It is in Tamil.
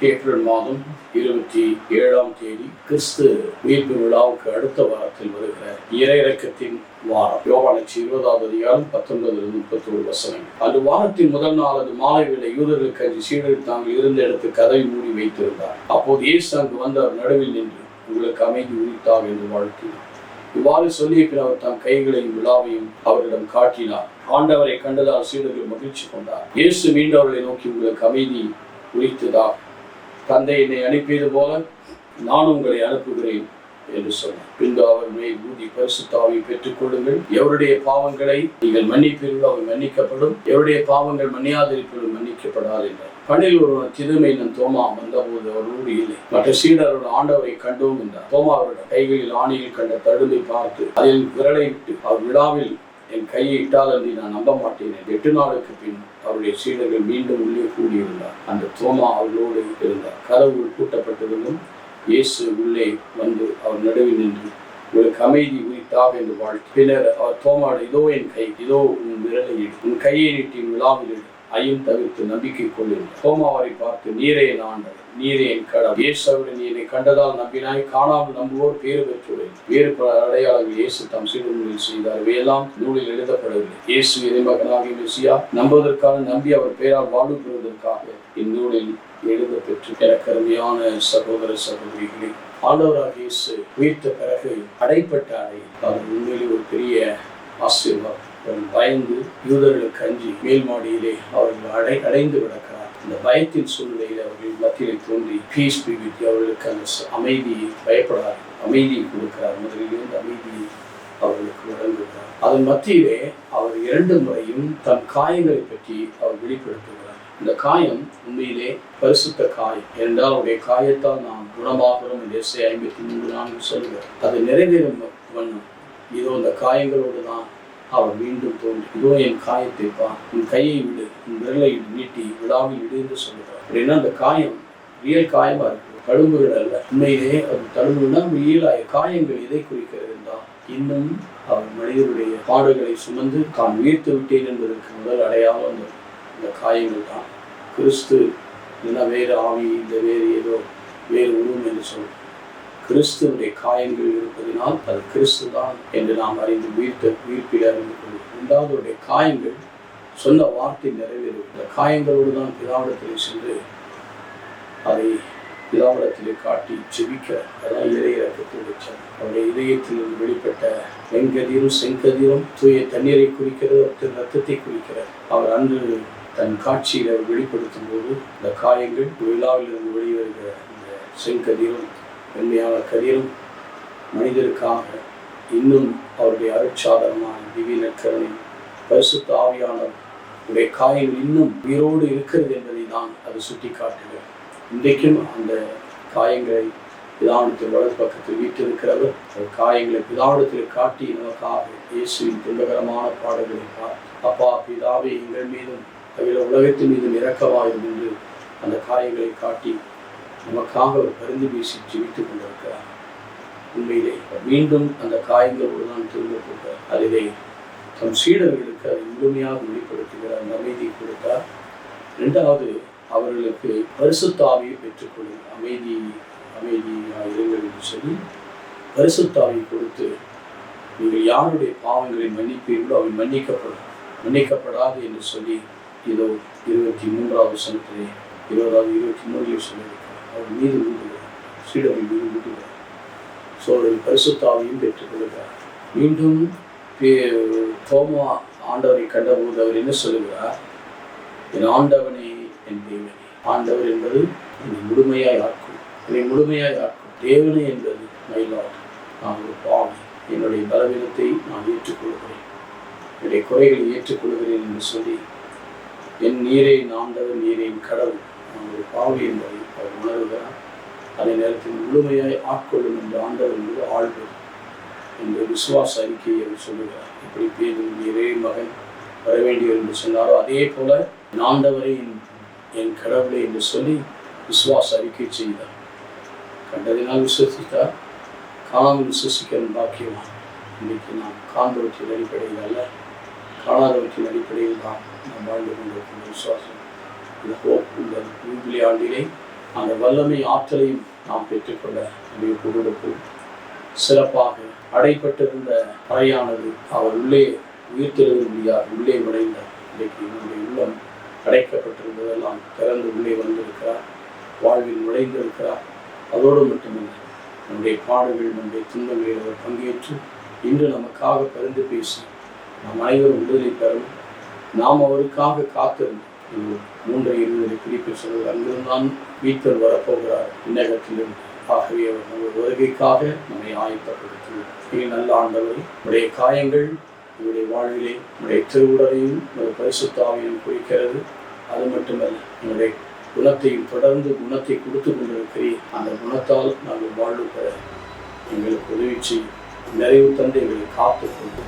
ஏப்ரல் மாதம் 27ஆம் தேதி கிறிஸ்து உயிர்ப்பு விழாவுக்கு அடுத்த வாரத்தில் வருகிற இறையிறக்கத்தின் வாரம். யோவான் 20ஆவது அதிகாரம் 19-31 வசனங்கள். அந்த வாரத்தின் முதல் நாள் அது மாலை வேளை யூதர்களுக்கு அஞ்சு சீடர்கள் தாங்கள் இருந்த இடத்து கதவை மூடி வைத்திருந்தார். அப்போது இயேசு அங்கு வந்து அவர் நடுவில் நின்று, உங்களுக்கு அமைதி உரித்தாக என்று வாழ்த்தினார். இவ்வாறு சொல்லிய பின் அவர் தம் கைகளையும் விழாவையும் அவரிடம் காட்டினார். ஆண்டவரை கண்டதால் சீடர்கள் மகிழ்ச்சி கொண்டார். இயேசு மீண்டும் அவர்களை நோக்கி, உங்களுக்கு அமைதி உரித்ததா? தந்தை என்னை அனுப்பியது போல நான் உங்களை அனுப்புகிறேன் என்று சொன்னார். பின்பு அவர் மேல் ஊதி பரிசுத்த ஆவியை பெற்றுக் கொள்ளுங்கள். எவருடைய பாவங்களை நீங்கள் மன்னிப்பீர்களோ அவை மன்னிக்கப்படும், எவருடைய பாவங்கள் மன்னியாதிருப்பீர்களோ மன்னிக்கப்படாது என்றார். பணியில் ஒருவன் திதுமையினன் தோமா வந்தபோது அவரோடு இல்லை. மற்ற சீடரோடு ஆண்டவரை கண்டோம் என்றார். தோமா அவருடைய கைகளில் ஆணியில் கண்ட தடுமை பார்த்து அதில் விரலை விட்டு அவர் விழாவில் என் கையை இட்டால் என்று நான் நம்ப மாட்டேன். 8 நாளுக்கு பின் அவருடைய சீடர்கள் மீண்டும் உள்ளே கூடியிருந்தார். அந்த தோமா அவர்களோடு இருந்தார். கதவு பூட்டப்பட்டிருந்தும் இயேசு உள்ளே வந்து அவர் நடுவில் நின்று, உங்களுக்கு அமைதி உரித்தாக என்று வாழ்த்து. பின்னர் அவர் தோமாவோடு, இதோ என் கை, இதோ உன் விரலை இடு, உன் கையை நீட்டி விழாவில் இடு, ஐயம் தவிர்த்து நம்பிக்கை கொள்ளுங்கள். தோமா அவரை பார்த்து, நீரே என் ஆண்டவர், நீரே என் கடவுள். இயேசு அவரை, நீ என்னை கண்டதால் நம்பினாய், காணாமல் நம்புவோர் பேறு பெற்றுள்ளேன். வேறு பல அடையாளங்கள் இயேசு தம் சீடர்களில் செய்தார். இவையெல்லாம் நூலில் எழுதப்படவில்லை. இயேசு இறைமகனாகிய மெசியா நம்புவதற்காக, நம்பி அவர் பெயரால் வாழ்வு பெறுவதற்காக இந்நூலில் எழுத பெற்று. எனக்கு அருமையான சகோதர சகோதரிகளே, ஆண்டவராக இயேசு உயிர்த்த பிறகு அடைப்பட்ட அறை அது உண்மையிலே ஒரு பெரிய ஆசீர்வாதம். பயந்து யூதர்களுக்கு அஞ்சி மேல் மாடியிலே அவர்கள் அடைந்து கிடக்கிறார். இந்த பயத்தின் சூழ்நிலையில் அவர்கள் மத்தியிலே தோன்றி பீஸ் பி வித் அவர்களுக்கு அந்த அமைதியை பயப்படாது அமைதியை கொடுக்கிறார். முதலிலிருந்து அமைதியை அவர்களுக்கு வழங்குகிறார். அதன் மத்தியிலே அவர் 2 முறையும் தன் காயங்களை பற்றி அவர் வெளிப்படுத்துகிறார். இந்த காயம் உண்மையிலே பரிசுத்த காயம் என்றால் அவருடைய காயத்தால் நாம் குணமாகிறோம் என்று எஸ்ஐயா 53:4 சொல்கிறார். அது நிறைவேறும் வண்ணம் இதோ இந்த காயங்களோடு தான் அவர் மீண்டும் தோன்றி, இதோ என் காயத்தை பார், உன் கையை விடு, உன் விரலை நீட்டி விழாவில் விடு என்று சொல்கிறார். அப்படின்னா அந்த காயம் ரியல் காயமா இருக்கு, தழும்புகள் அல்ல. உண்மையிலே அது தழும்புனா ரியலாய காயங்கள் எதை குறிக்கிறது என்றால், இன்னும் அவர் மனிதனுடைய பாடுகளை சுமந்து தான் உயர்த்து விட்டேன் என்பதற்கு முதல் அடையாளம் இந்த காயங்கள் தான். கிறிஸ்து என்ன வேறு ஆவி, இந்த வேறு ஏதோ வேறு உருவம் என்று சொல்லும். கிறிஸ்துவனுடைய காயங்கள் இருப்பதினால் அது கிறிஸ்து தான் என்று நாம் அறிந்து உயிர்ப்பில் அறிந்து கொள்வோம். 2வது காயங்கள் சொன்ன வார்த்தை நிறைவேறும். இந்த காயங்களோடு தான் பிதாவிடத்திலே சென்று அதை பிதாவிடத்திலே காட்டி ஜெபிக்க. அதான் இறையிறக்கத்துடைய செயல். அவருடைய இதயத்தில் வெளிப்பட்ட வெண்கதிரும் செங்கதிரும் தூய தண்ணீரை குறிக்கிறது, ரத்தத்தை குறிக்கிறது. அவர் அன்று தன் காட்சியில் அவர் வெளிப்படுத்தும் போது இந்த காயங்கள் விழாவிலிருந்து வெளிவருகிற இந்த செங்கதிரும் வெண்மையான கதிரும் மனிதருக்காக இன்னும் அவருடைய அருட்சாதனமான திவ்ய நற்கருணை பரிசுத்த ஆவியானவருடைய காயங்கள் இன்னும் உயிரோடு இருக்கிறது என்பதை தான் அது சுட்டி காட்டுகிறது. இன்றைக்கும் அந்த காயங்களை பிதாவிடத்தில் வலது பக்கத்தில் வீட்டிருக்கிறவர் அந்த காயங்களை பிதாவிடத்தில் காட்டி நமக்காக இயேசுவின் துன்பகரமான பாடுகளை பார்த்து, அப்பா பிதாவே எங்கள் மீதும் அவையில் உலகத்தின் மீதும் இரக்கமாயும் என்று அந்த காயங்களை காட்டி நமக்காக அவர் பரிந்து வீசி ஜெபித்துக் கொண்டிருக்கிறார். உண்மையிலே மீண்டும் அந்த காயங்களோடு தான் திரும்ப போகிறார். அதிலே தம் சீடர்களுக்கு அதை முழுமையாக வெளிப்படுத்துகிறார், அமைதியை கொடுத்தார். 2வது அவர்களுக்கு பரிசுத்த ஆவியை பெற்றுக்கொள்ளும். அமைதியாக இருங்கள் என்று சொல்லி பரிசுத்த ஆவியை கொடுத்து, நீங்கள் யாருடைய பாவங்களை மன்னிப்பீர்களோ அவை மன்னிக்கப்படாது என்று சொல்லி, இதோ 23ஆவது வசனத்திலே 20வது 23 சொல்லியிருக்கிறார். அவர் மீது ஊட்டுகிறார், சீடர்கள் மீது ஊட்டுகிறார். சோழர்கள் பரிசுத்தாவையும் பெற்றுக் கொள்கிறார். மீண்டும் தோமா ஆண்டவரை கண்டபோது அவர் என்ன சொல்லுகிறார்? என் ஆண்டவனே, என் தேவனே. ஆண்டவர் என்பது என்னை முழுமையாய் ஆக்கும், என்னை முழுமையாய் ஆக்கும். தேவனே என்பது மயிலாடு. நான் ஒரு பாவி, என்னுடைய பலவீனத்தை நான் ஏற்றுக்கொள்கிறேன், என்னுடைய குறைகளை ஏற்றுக்கொள்கிறேன் என்று சொல்லி, என் நீரே என் ஆண்டவர், நீரே என் கடவுள், நான் ஒரு பாவி என்பதை அவர் உணர்கிறார். அதே நேரத்தில் முழுமையாய் ஆட்கொள்ளும் என்று ஆண்டவர் என்பது ஆழ்வது என்ற விசுவாச அறிக்கையை அவர் சொல்லுகிறார். எப்படி பேதுரு நீரே மகன் வர வேண்டியவர் என்று சொன்னாரோ, அதே போல ஆண்டவரை என் கடவுளை என்று சொல்லி விசுவாச அறிக்கை செய்தார். கண்டதினால் விசுவசித்தார், காணாமல் விசுவசிக்கிற பாக்கியமாக. இன்றைக்கு நாம் காண்பவற்றின் அடிப்படையில் அல்ல, காணாதவற்றின் அடிப்படையில் தான் நாம் வாழ்ந்து கொண்டிருக்கின்ற விசுவாசம். இந்த ஹோப், இந்த ஜூபிலி ஆண்டிலே அந்த வல்லமை ஆற்றலையும் நாம் பெற்றுக்கொள்ள கொடுப்போம். சிறப்பாக அடைப்பட்டிருந்த அறையானது அவர் உள்ளே உயிர்த்தெழுத முடியாது உள்ளே நுழைந்தார். இன்றைக்கு நம்முடைய உள்ளம் அடைக்கப்பட்டிருந்ததெல்லாம் திறந்து உள்ளே வந்திருக்கிறார், வாழ்வில் நுழைந்திருக்கிறார். அதோடு மட்டுமல்ல, நம்முடைய பாடுகள் நம்முடைய துன்பங்களில் அவர் பங்கேற்று இன்று நமக்காக பரிந்து பேசி நாம் அனைவரும் விடுதலை பெறவும் நாம் அவருக்காக காத்திருந்தோம். 3:20 பிலிப்பியர் சொல்வது, அங்கிருந்தான் மீட்பர் வரப்போகிறார் விண்ணகத்திலிருந்து. ஆகவே அவர் நம்ம வருகைக்காக நம்மை ஆயத்தப்படுத்துவோம். நல்ல ஆண்டவரை, உடைய காயங்கள் உங்களுடைய வாழ்விலே உடைய திருவுடலையும் ஒரு பரிசுத்த ஆவியையும் குறிக்கிறது. அது மட்டுமல்ல, எங்களுடைய குணத்தையும் தொடர்ந்து குணத்தை கொடுத்து கொண்டிருக்கிறீர். அந்த குணத்தால் நாங்கள் வாழ்வு பெற எங்களுக்கு உதவி செய்யும். நிறைவு தந்து எங்களை காத்துக்கொண்டு